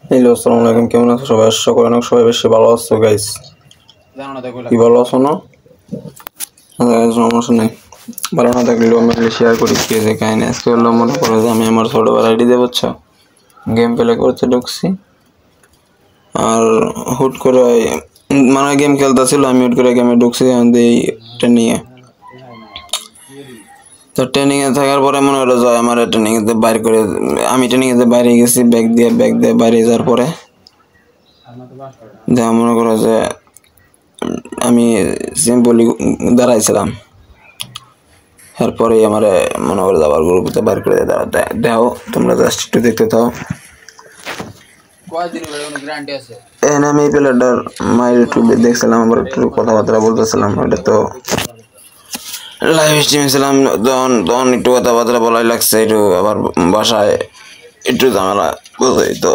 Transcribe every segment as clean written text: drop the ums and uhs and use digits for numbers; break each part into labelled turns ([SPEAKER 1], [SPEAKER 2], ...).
[SPEAKER 1] Hello, আসসালামু আলাইকুম। কেমন আছো সবাই? আশা করি অনেক সবাই বেশি ভালো আছো গাইস। কি ভালো আছো না? সমস্যা নেই। ভালো না থাকলেও আমি শেয়ার করি কে যে কাহিনী। আজকে হলো মনে করো যে আমি আমার ছোটবেলা আইডি দিয়ে বুঝছো গেম প্লে করতে ঢুকছি। আর হুট করে মানে গেম খেলতেছিল, আমি হুট করে গেমে ঢুকছি আমাদের ট্রেনিংয়ে। তো ট্রেনিংয়ে থাকার পরে মনে হলো যে আমার ট্রেনিংয়ে বাইর করে, আমি ট্রেনিংয়ে বাইরে গেছি ব্যাগ দিয়ে বাইরে যাওয়ার পরে যা মনে করো যে আমি সিম্পলি দাঁড়াইছিলাম। এরপরেই আমার মনে করে আবার গ্রুপতে বার করে দাও তোমরা জাস্ট একটু দেখতে থাও। এখানে আমি এই প্লেয়ারটার মায়ের একটু দেখছিলাম, আবার একটু কথাবার্তা বলতেছিলাম। এটা তো লাইভ স্ট্রিমে ছিলাম, তখন একটু কথাবার্তা বলাই লাগছে, একটু আবার বাসায় একটু ঝামেলা বুঝই তো।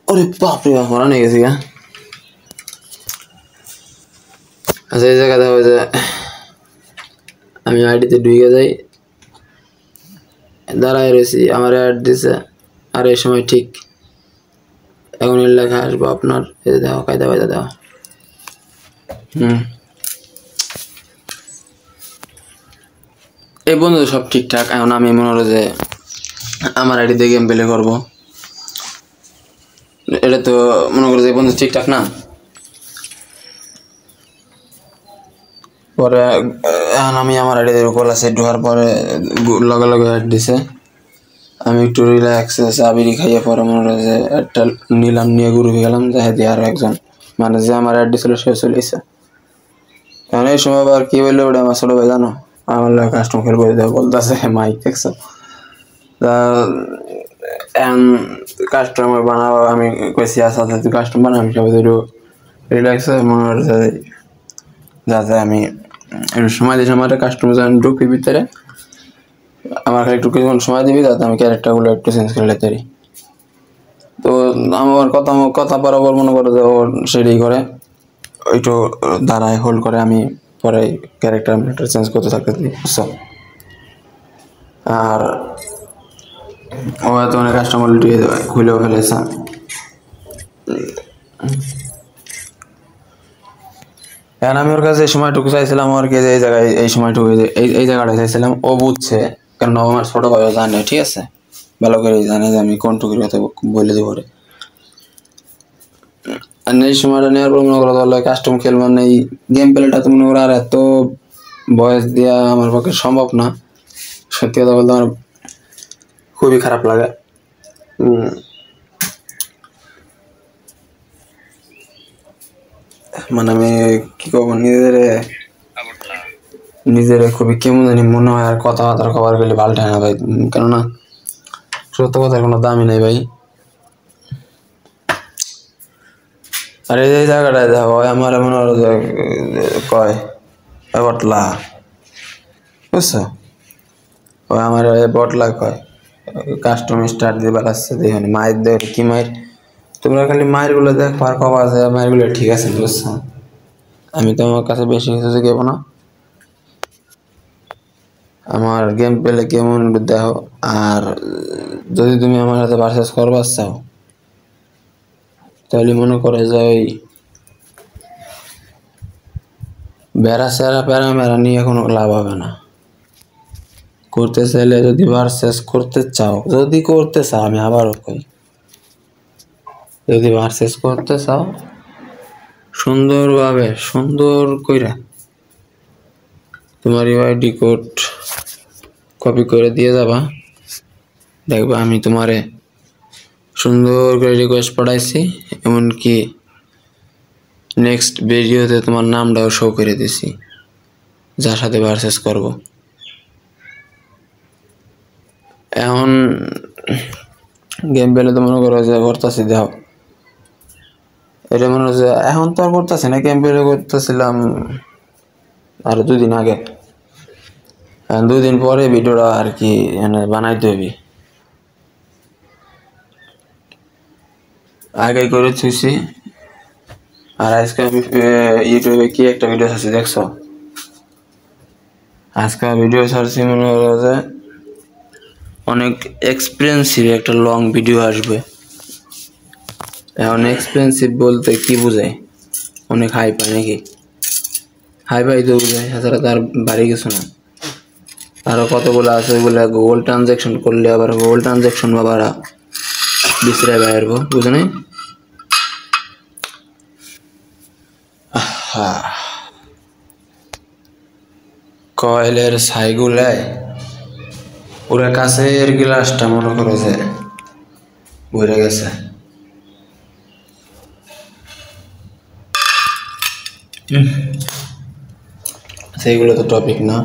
[SPEAKER 1] ওরে বাপরে বাপ, মারা নিয়ে গেছি। আচ্ছা, এই জায়গা দেখা যে আমি আইডিতে ঢুকে যাই, দাঁড়ায় রয়েছি, আমার অ্যাড দিছে। আর এই সময় ঠিক এখন লেখা আসবো আপনার, এই যে দেখো কায়দা বায়দা দেওয়া। এই বন্ধু সব ঠিকঠাক। এখন আমি মনে হলো যে আমার আইডিতে গেম প্লে করবো। এটা তো মনে করো যে বন্ধু ঠিকঠাক না। পরে এখন আমি আমার আইডিতে কল আছে, ঢোকার পরে লগে লগে অ্যাড দিছে। আমি একটু রিল্যাক্স আবিরি খাইয়ে পরে মনে হলো যে একটা নিলাম, নিয়ে গ্রুপে গেলাম। যাই দিয়ে আর একজন মানে যে আমার অ্যাড দিছিল সে চলেছে। কারণ এই সময় আবার কি বললো ওটা আমার ছোট ভাই জানো, আমার লোক কাস্টম খেলবো বলতেছে মাইক দেখছো। তা কাস্টমার বানাবো, আমি কইছি আচ্ছা তুই কাস্টমার বানা, আমি সবাই একটু রিল্যাক্স মনে হচ্ছে যাতে আমি একটু সময় দিয়েছি আমার কাস্টমার যখন ঢুকবি ভিতরে, আমার খালি একটু কিছুক্ষণ সময় দিবি যাতে আমি ক্যারেক্টারগুলো একটু চেঞ্জ করে নিতে পারি। তো আমার কথা বরাবর মনে করে যে ও সেটাই করে, একটু দাঁড়ায় হোল্ড করে, আমি পরে ক্যারেক্টার চেঞ্জ করতে থাকতে বুঝছো। আর ও এত অনেক কাস্টমার লুটিয়ে খুলেও ফেলেছে। এখন আমি ওর কাছে এই সময়টুকু চাইছিলাম আর কি, যে এই জায়গায় এই সময়টুকু এই জায়গাটা চাইছিলাম। ও বুঝছে, কারণ ও আমার ছোট ভাইও জানে, ঠিক আছে, ভালো করে জানে যে আমি কোনটুকুর কথা বলে দিব। আর এই সময়টা নেওয়ার পর মনে করো তাহলে কাস্টম খেলবো না, এই গেম প্লেটা তো মনে করো আর এত বয়স দেওয়া আমার পক্ষে সম্ভব না। সত্যি কথা বলতে আমার খুবই খারাপ লাগে। মানে আমি কি করবো, নিজের খুবই কেমন জানি মনে হয়। আর কথাবার্তা খবর গেলে পাল্টায় না ভাই, কেননা সত্য কথার কোনো দামই নেই ভাই। আর এই জায়গাটায় দেখো আমার মনে হলো যে কয় বটলা, বুঝছো, ওই আমার বটলা কয় কাস্টম স্টার্ট দিয়ে বেড়াচ্ছে। দেখুন মায়ের দেখ কি মায়ের, তোমরা খালি মায়ের গুলো দেখো আর কবা আছে মায়ের গুলো ঠিক আছে, বুঝছো। আমি তো আমার কাছে বেশি কিছু শিখাবো না, আমার গেম পেলে কেমন দেখো। আর যদি তুমি আমার সাথে ভার্সেস করবার চাও তাহলে মনে করে যে ওই বেড়া সেরা প্যারা মেরা নিয়ে কোনো লাভ হবে না। করতে চাইলে যদি ভার্সেস করতে চাও, আমি আবারও কই, যদি ভার্সেস করতে চাও সুন্দরভাবে সুন্দর কইরা তোমার ইউআইডি কোড কপি করে দিয়ে যাবা, দেখবা আমি তোমারে সুন্দর করে রিকোয়েস্ট পাঠাইছি, এমনকি নেক্সট ভিডিওতে তোমার নামটাও শো করে দিছি যার সাথে ভার্সেস করব। এখন গেম পেলে তো মনে করো যে করতেছি, দেখো এটা মনে হচ্ছে এখন তো আর করতেছি না, গেম পেলে করতেছিলাম আর 2 দিন আগে। 2 দিন পরে ভিডিওটা আর কি বানাইতে হবে, আগে করে থুইছি। আর আজকে আমি ইউটিউবে কি একটা ভিডিও ছাড়ছি দেখছো, আজকে ভিডিও ছাড়ছি মনে হলো যে অনেক এক্সপেন্সিভ একটা লং ভিডিও আসবে। এখন এক্সপেন্সিভ বলতে কি বোঝায়? অনেক হাই পাই নাকি? হাই পাই তো বোঝায়, এছাড়া তার বাড়ি কিছু না। আরও কতগুলো আছে ওইগুলো গুগল ট্রানজ্যাকশন করলে আবার গুগল ট্রানজ্যাকশন আবার বিশ্রায় বাইরবো, বুঝো নাই? কয়েলের ছাইগুলায় পুরা কাছের গ্লাসটা মনে করো যে ভরে গেছে। সেইগুলো তো টপিক না।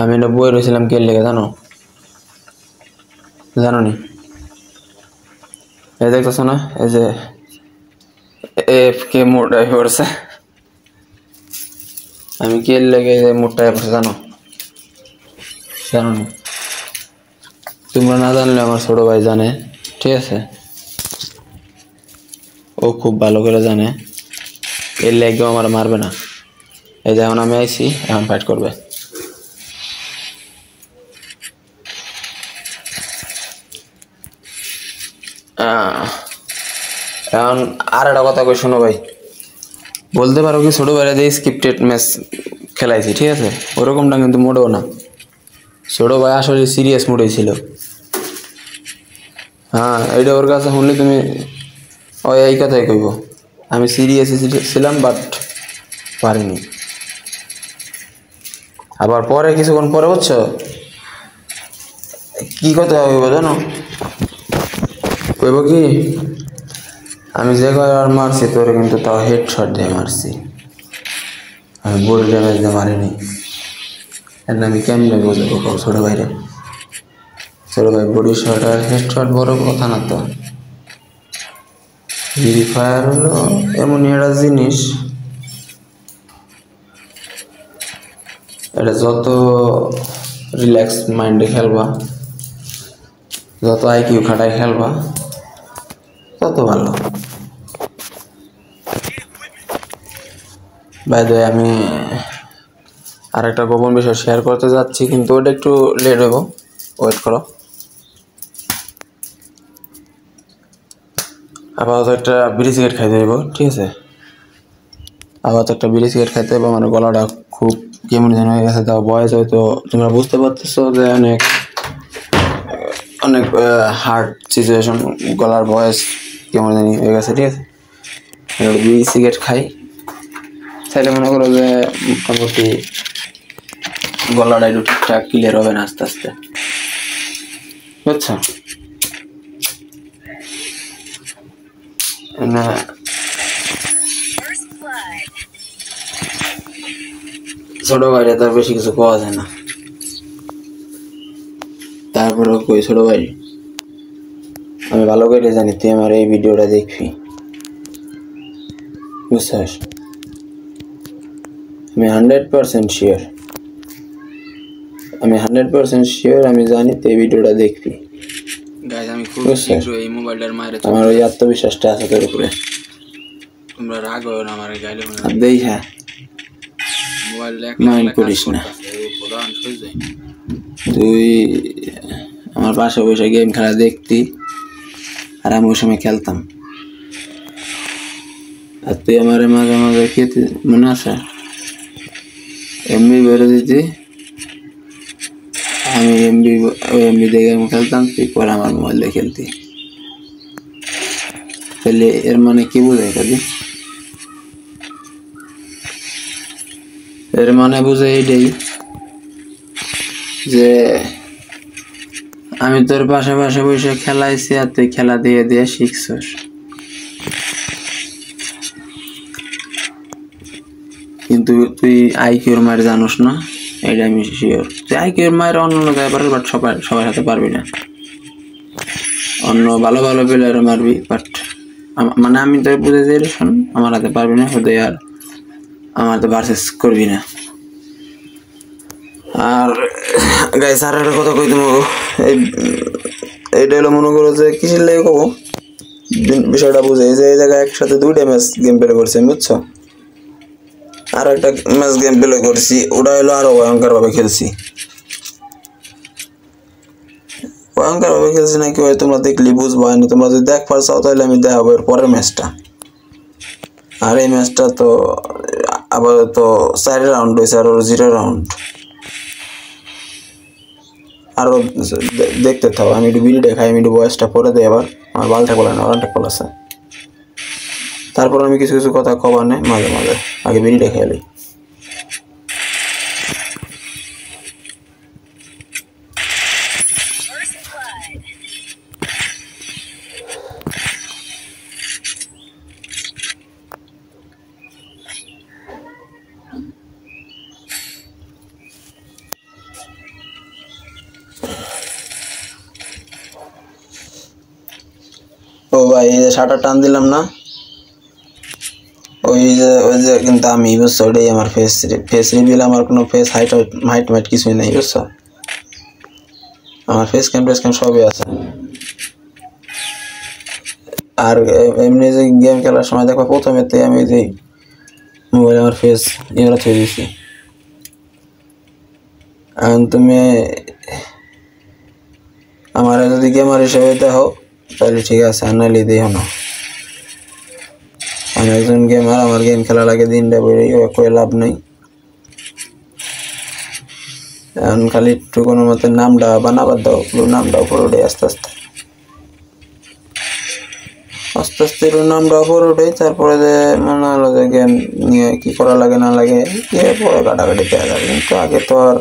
[SPEAKER 1] আমি এটা বই রয়েছিলাম কে লেগে জানো নি? এই দেখতেছো না, এই যে এফ কে মোটাই পড়ছে। আমি কে লেগে মোটাই পড়ছে জানো নি? তোমরা না জানলে আমার ছোট ভাই জানে, ঠিক আছে? ও খুব ভালো করে জানে, এর লেগেও আমার মারবে না। এই যে এখন আমি আইছি, এখন ফাইট করবে। এখন আর একটা কথা কই শোনো ভাই, বলতে পারো কি ছোট ভাইরা দিয়ে স্ক্রিপ্টেড ম্যাচ খেলাইছি, ঠিক আছে? ওরকমটা কিন্তু মোটেও না। ছোট ভাই আসলে সিরিয়াস মুডেই ছিল। হ্যাঁ, এইটা ওর কাছে শুনলে তুমি ওই এই কথাই কইব, আমি সিরিয়াসই ছিলাম বাট পারিনি। আবার পরে কিছুক্ষণ পরে বুঝছো কি কথা হইব জানো? কইব কি, আমি যে কয়বার মারছি তোরে কিন্তু তাও হেডশট দিয়ে মারছি, আমি বডি ড্যামেজ দিয়ে মারিনি। এর আমি কেমনে বুঝবো ছোট ভাইরে? ছোট ভাই বডি শট আর হেডশট বড় কথা না তো। ফ্রি ফায়ার হলো এমনই একটা জিনিস, এটা যত রিল্যাক্স মাইন্ডে খেলবা, যত আইকিউ খাটায় খেলবা তত ভালো। বাই দ্য ওয়ে, আমি আর একটা গোপন বিষয় শেয়ার করতে যাচ্ছি, কিন্তু ওটা একটু লেট হইব, ওয়েট করো। আপাতত একটা বিড়ি সিগারেট খাইতে হইব, ঠিক আছে? আপাতত একটা বিড়ি সিগারেট খাইতে হইব, মানে গলাটা খুব কেমন যেন হয়ে গেছে। তাও বয়স হয়তো তোমরা বুঝতে পারতেছো যে অনেক হার্ড সিচুয়েশন, গলার বয়স কেমন জানি হয়ে গেছে, ঠিক আছে? বিড়ি সিগারেট খাই, তাইলে মনে করো যে মোটামুটি গলাটা একটু ঠিকঠাক ক্লিয়ার হবে না আস্তে আস্তে, বুঝছো? না ছোট ভাইরে তার বেশি কিছু পাওয়া যায় না। তারপরেও কই ছোট ভাই, আমি ভালো করে জানি তুই আমার এই ভিডিওটা দেখবি, বুঝছিস? আমি 100% শিওর, আমি 100% শিওর, আমি জানি তুই এই ভিডিওটা দেখবি। গাইস, আমি খুব শীঘ্র এই মোবাইলটার মায়ের আমার ওই আত্মবিশ্বাসটা আছে তোর উপরে। তোমরা রাগ হও না আমার গাইলে দেই। হ্যাঁ, মোবাইল মাইন্ড করিস না, তুই আমার পাশে বসে গেম খেলা দেখতি আর আমি ওই সময় খেলতাম, আর তুই আমার মাঝে মাঝে খেতে মনে আছে এমবি বেরো দিতি, আমি এমবি দিয়ে গেম খেলতাম, তুই পরে আমার মোবাইল দিয়ে খেলতি। তাহলে এর মানে কি বোঝায় কাদি? এর মানে বুঝে এইটাই যে আমি তোর পাশে পাশে বসে খেলাইছি আর তুই খেলা দিয়ে দিয়ে শিখছস। কিন্তু তুই আইকিউর মায়ের জানোস না, এটা আমি শিওর। তুই আইকিউর মায়ের অন্য জায়গায় পারবি, বাট সবার সাথে পারবি না। অন্য ভালো ভালো প্লেয়ার মারবি, বাট মানে আমি তোর বুঝে যাই শোন, আমার হাতে পারবি না, হতে আর আমার তো ভার্সেস করবি না। আর গাইস, আর একটা কথা কই তোমাকে, এইটা হলো মনে করো যে কিসের লেগে কব বিষয়টা বুঝে, যে এই জায়গায় একসাথে 2টা ম্যাচ গেম প্লে করছি, বুঝছো? আর একটা ম্যাচ গেম প্লে করছি, ওটা হলো আরো ভয়ঙ্কর ভাবে খেলছি। ভয়ঙ্কর ভাবে খেলছি নাকি ভাই তোমরা দেখলি বুঝবো না, তোমরা যদি দেখবার চাও তাহলে আমি দেখাবো এর পরের ম্যাচটা। আর এই ম্যাচটা তো আপাতত 4 রাউন্ড হয়েছে, আর 0 রাউন্ড। আরো দেখতে থাও, আমি একটু ভিডিও দেখাই, আমি একটু বয়সটা পরে দেয় আবার আমার বালটা বলে না ওরানটা কল আছে। তারপর আমি কিছু কিছু কথা কবার নেই মাঝে মাঝে, আগে ভিডিও দেখাই এলি। ও ভাই এই যে শাটার টান দিলাম না, ওই যে কিন্তু আমি বুঝছো ওটাই আমার ফেস রিভিল, আমার কোনো ফেস হাইট কিছুই নেই বুঝছো, আমার ফেস ক্যাম সবই আছে। আর এমনি যে গেম খেলার সময় দেখো প্রথমেতে আমি যে মোবাইলে আমার ফেস ইয়েরা থয়ে দিয়েছি। এখন তুমি আমার যদি গেমার হিসেবে দেখো তাহলে ঠিক আছে, আর নাহলে দেখো না। আমি একজন গেমার, আমার গেম খেলা লাগে দিনটা বেরিয়ে কোনো লাভ নেই। এখন খালি একটু কোনো মতে নামটা বানাবার দাও, নামটা উপরে উঠে আস্তে আস্তে নামটা উপরে উঠে, তারপরে যে মনে হলো যে গেম নিয়ে কি করা লাগে না লাগে পরে কাটাকাটি দেওয়া যাবে। কিন্তু আগে তো আর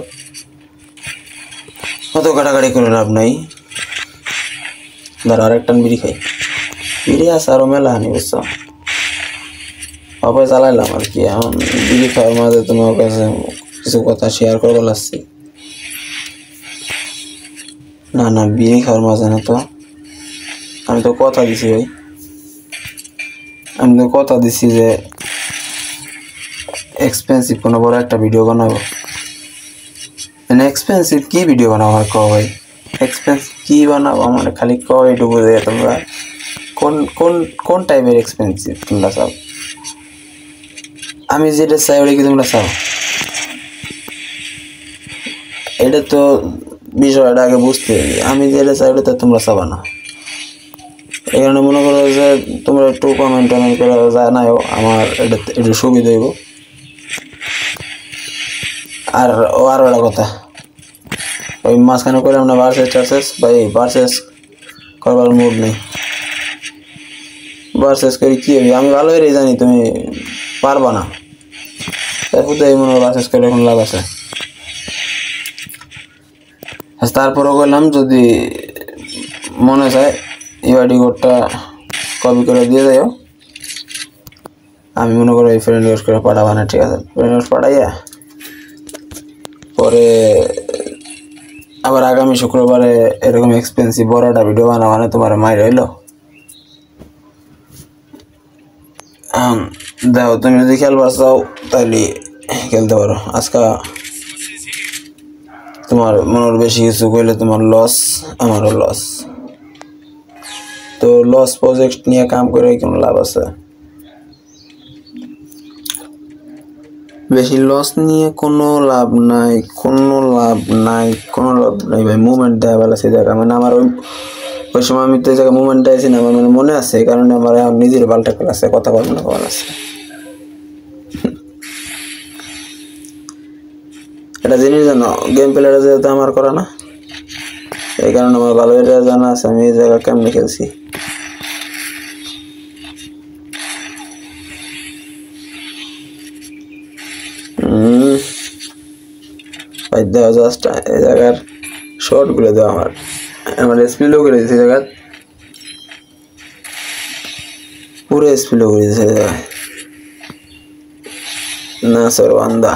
[SPEAKER 1] অত কাটাকাটি করে লাভ নাই। ধর আরেকটান বিড়ি খাই, বিড়ি আছে আরো মেলা হানি বুঝছো, অপায় চালাইলাম আর কি। এখন বিড়ি খাওয়ার মাঝে তোমার কাছে কিছু কথা শেয়ার করবো লাগছি। না বিড়ি খাওয়ার মাঝে না তো, আমি তো কথা দিছি ভাই, আমি তো কথা দিছি যে এক্সপেন্সিভ কোনো বড় একটা ভিডিও বানাবো। মানে এক্সপেন্সিভ কি ভিডিও বানাবো আমার কও ভাই, এক্সপেন্সিভ কি বানাবো আমার খালি কও একটু বুঝে তোমরা কোন কোন কোন টাইপের এক্সপেন্সিভ তোমরা চাও। আমি যেটা চাই ওটা কি তোমরা চাও, এটা তো বিষয়টা আগে বুঝতে হবে। আমি যেটা চাই ওটা তো তোমরা চাবা না, এই কারণে মনে করো যে তোমরা একটু কমেন্ট করে জানাও, আমার এটা একটু সুবিধা হইব। আর আরও একটা কথা, ওই মাঝখানে করলাম না ভার্সেস ভাই, ভার্সেস করবার মুড নেই। ভার্সেস করি কি হবে, আমি ভালো করে জানি তুমি পারবা না, তারপর তো এই মনে হয় ভার্সেস করে এখন লাভ আছে। তারপরও করলাম যদি মনে চায় ইউআইডি কোডটা কপি করে দিয়ে যাও, আমি মনে করি এই ফ্রেন্ড রিকোয়েস্ট করে পাঠাবো না, ঠিক আছে? ফ্রেন্ড রিকোয়েস্ট পাঠাইয়া পরে আবার আগামী শুক্রবারে এরকম এক্সপেন্সিভ বড়টা ভিডিও বানাবো, তোমার মায়ের হইলো। দেখো তুমি যদি খেলবার চাও তাহলে খেলতে পারো। আজকে তোমার মনের বেশি কিছু করলে তোমার লস, আমারও লস। তো লস প্রজেক্ট নিয়ে কাম করে কোনো লাভ আছে? বেশি লস নিয়ে কোনো লাভ নাই ভাই। মুভমেন্ট দেওয়া ভালো আছে জায়গা, মানে আমার ওই সময় আমি তো জায়গায় মুভমেন্ট দিয়েছি না, আমার মানে মনে আছে, এই কারণে আমার এখন নিজের পাল্টা করা আছে, কথা বলবো না কল আছে। এটা জিনিস জানো, গেম প্লেয়ার যেহেতু আমার করা না, এই কারণে আমার ভালো এটা জানা আছে আমি এই জায়গা কেমনে খেলছি। ভাই দেওয়া জাস্ট এই জায়গার শর্ট গুলো দেওয়া আমার স্পিডও করে দিয়েছে জায়গা, পুরো স্পিডও করে দিয়েছে জায়গায় না স্যার বান্দা।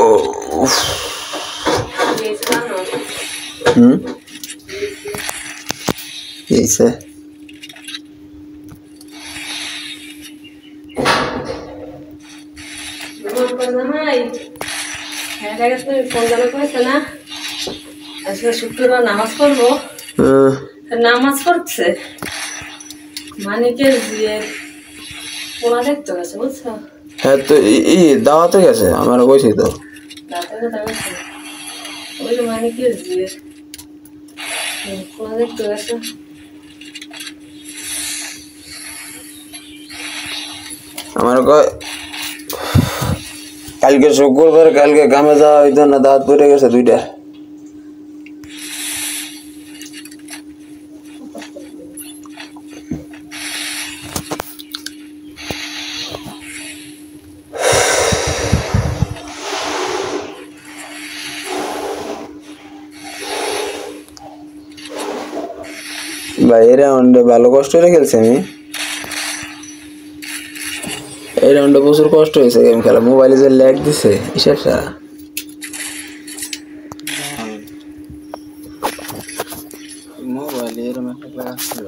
[SPEAKER 1] ও এইসে
[SPEAKER 2] শুক্রবার নামাজ পড়বো, নামাজ পড়ছে মানিকের বিয়ে পোনা দেখতে গেছে বুঝছো।
[SPEAKER 1] হ্যাঁ তো দাওয়াতে গেছে আমার বলছি তো,
[SPEAKER 2] ওই মানে কি হচ্ছে কোন দেখতে আসো
[SPEAKER 1] আমার কয় কালকে শুক্রবার কালকে কামে যাওয়া হইতো না দাঁত পড়ে গেছে দুইটা ভাই এই রাউন্ডে ভালো কষ্ট করে খেলছি আমি এই রাউন্ডে প্রচুর কষ্ট হয়েছে গেম খেলা মোবাইলে যে ল্যাগ দিছে সেটা মোবাইলে এরকম একটা ল্যাগ ছিল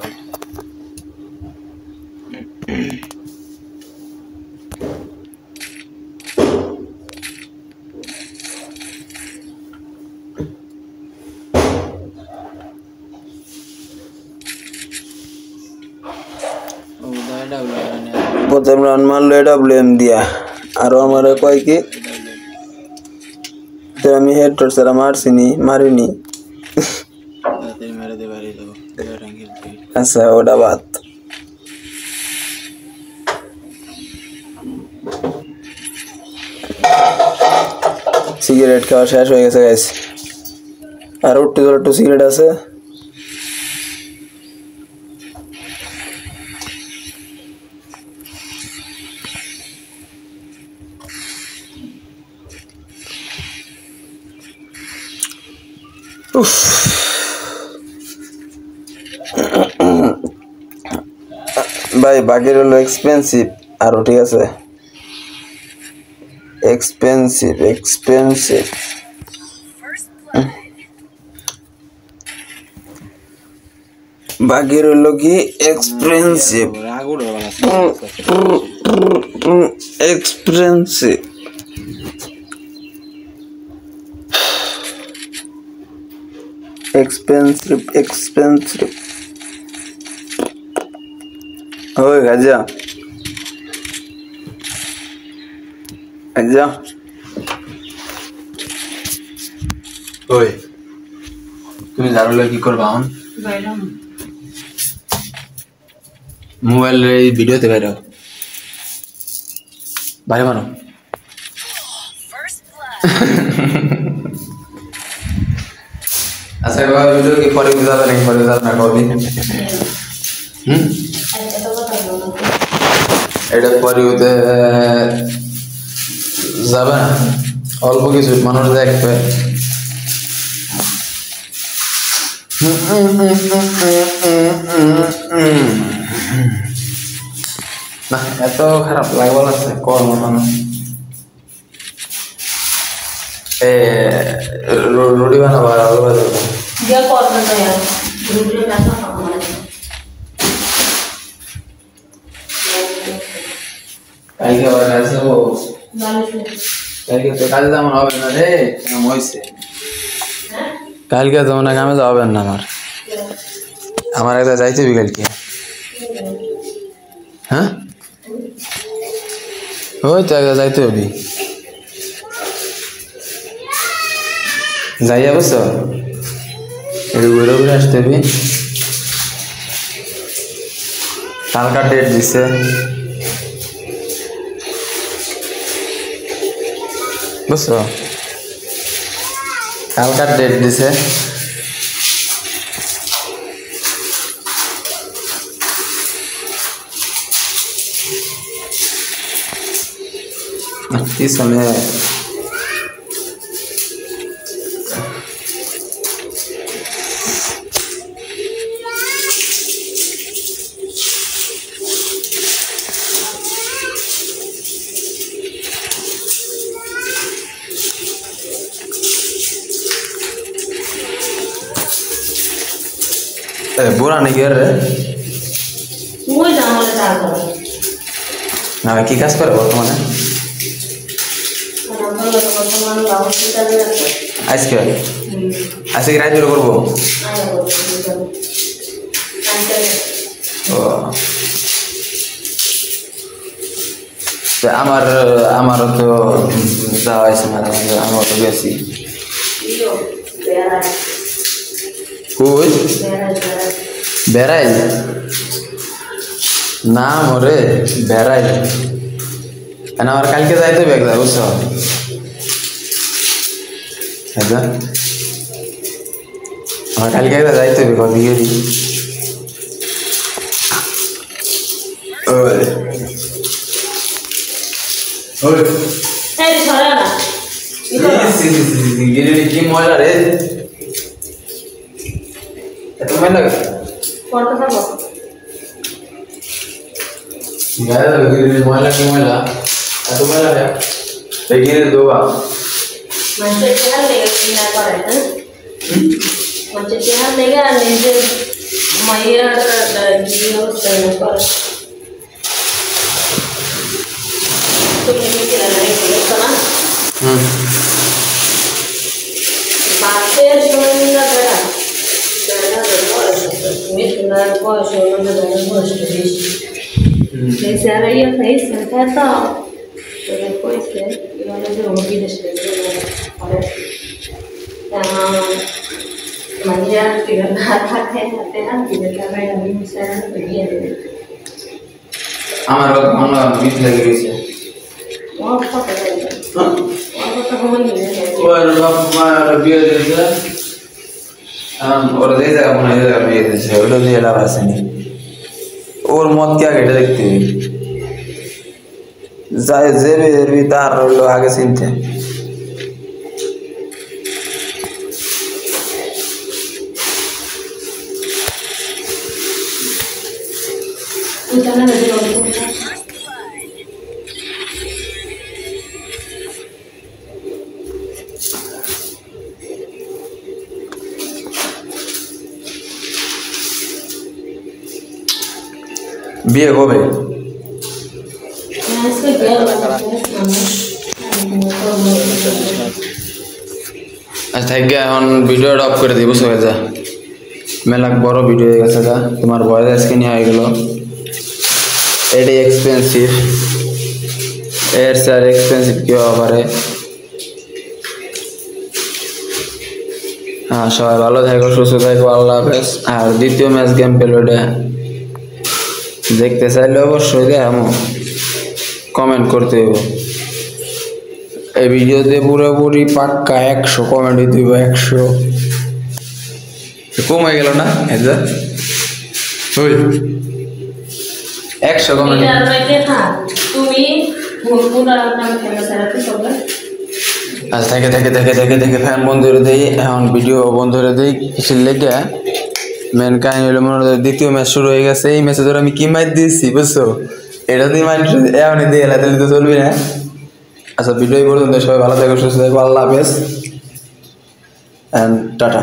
[SPEAKER 1] প্রথম রান মারলো ডাব্লিউএম দিয়া আরো আমার কয় কি আমি হেড টর সারা মারিনি আচ্ছা ওটা বাদ সিগারেট খাওয়া শেষ হয়ে গেছে গাইস আর উঠতে ধরে একটু সিগারেট আছে ভাই বাকির হলো এক্সপেন্সিভ আরো ঠিক আছে এক্সপেন্সিভ বাকির হলো কি এক্সপেন্সিভ expensive ওই গাজা ওই তুমি জানলে কি করবা এখন মোবাইলে ভিডিওতে বাইরে বাইরে মানো আচ্ছা বাবা ভিডিও কি পরে বুঝাবে নাকি পরে বুঝাবে না কবি এটা পরে হতে যাবে না অল্প কিছু মানুষ দেখবে না এত খারাপ লাগবে লাগছে কর্ম রুটি বানাবো আর আলু ভাজা কালকে আবার কাজ যাবো কালকে তো কাজে তেমন হবে না রে হয়েছে কালকে তেমন কামে যাবেন না আমার একটা যাইতে হবে কালকে হ্যাঁ ওই তো একটা যাইতে হবে যাইয়া বুঝছো একটু ঘুরে ঘুরে আসতে হবে কালকা ডেট দিছে বুঝছো কালকার ডেট দিছে পিছনে বুড়া নাকি রে না কি কাজ করে বর্তমানে আজকে আজকে কি রাইতে করবো আমারও তো যাওয়া হয়েছে আমারও তো গেছি কই বেড়াই না মরে বেড়াই আমার কালকে যাইতে বেগদা বুঝছো আমার কালকে যাইতে হবে কবি গেলি কি ময়লা রে এত ময়লা ময়লা কি ময়লা এত ময়লা রে গিরে দেবা
[SPEAKER 2] মানুষের চেহারা লেগে কিনা করে না মানুষের চেহারা লেগে আর নিজের মায়ের গিয়ে করে তুমি কি না বাসের সময় না বেড়া তুমি শোনার বয়স বয়স বেশি চেহারা ইয়ে খাই সেটা তো কইছে এবারে যে বিদেশে মাঝে
[SPEAKER 1] আমার মনে হয় বিট লেগে গেছে বিয়ে দিয়েছে ওরা যে জায়গা মনে হয় বিয়ে দিয়েছে ওটা দিয়ে লাভ আসেনি ওর মত কে আগে এটা দেখতে যায় যে তার হলো আগে চিনতে বিয়ে কবে আচ্ছা এখন ভিডিওটা অফ করে দিব সবাই যা মেলা বড় ভিডিও হয়ে গেছে যা তোমার ভয়েস আজকে নিয়ে হয়ে গেল এটাই এক্সপেন্সিভ এর স্যার এক্সপেন্সিভ কেউ পারে হ্যাঁ সবাই ভালো থাকো সুস্থ থাকো আল্লাহ হাফেজ আর দ্বিতীয় ম্যাচ গেম পেলোটা দেখতে চাইলে অবশ্যই এমন কমেন্ট করতে হবে এই ভিডিওতে পুরোপুরি পাক্কা 100 কমেন্ট দিব 100 কমে গেল না এটা 100 কমেন্ট
[SPEAKER 2] তুমি
[SPEAKER 1] আচ্ছা দেখে ফ্যান বন্ধুরে দেই এখন ভিডিও বন্ধুরে দেই কিসের লেগে মেন কাহিনী হলো মনে হয় দ্বিতীয় ম্যাচ শুরু হয়ে গেছে এই ম্যাচে ধর আমি কি ম্যাচ দিয়েছি বুঝছো এটা তুই মাইন্ড এমনই দিয়ে এলা তাহলে তো চলবি না আচ্ছা ভিডিও পর্যন্ত সবাই ভালো থাকো সুস্থ থাকো আল্লাহ হাফেজ এন্ড টাটা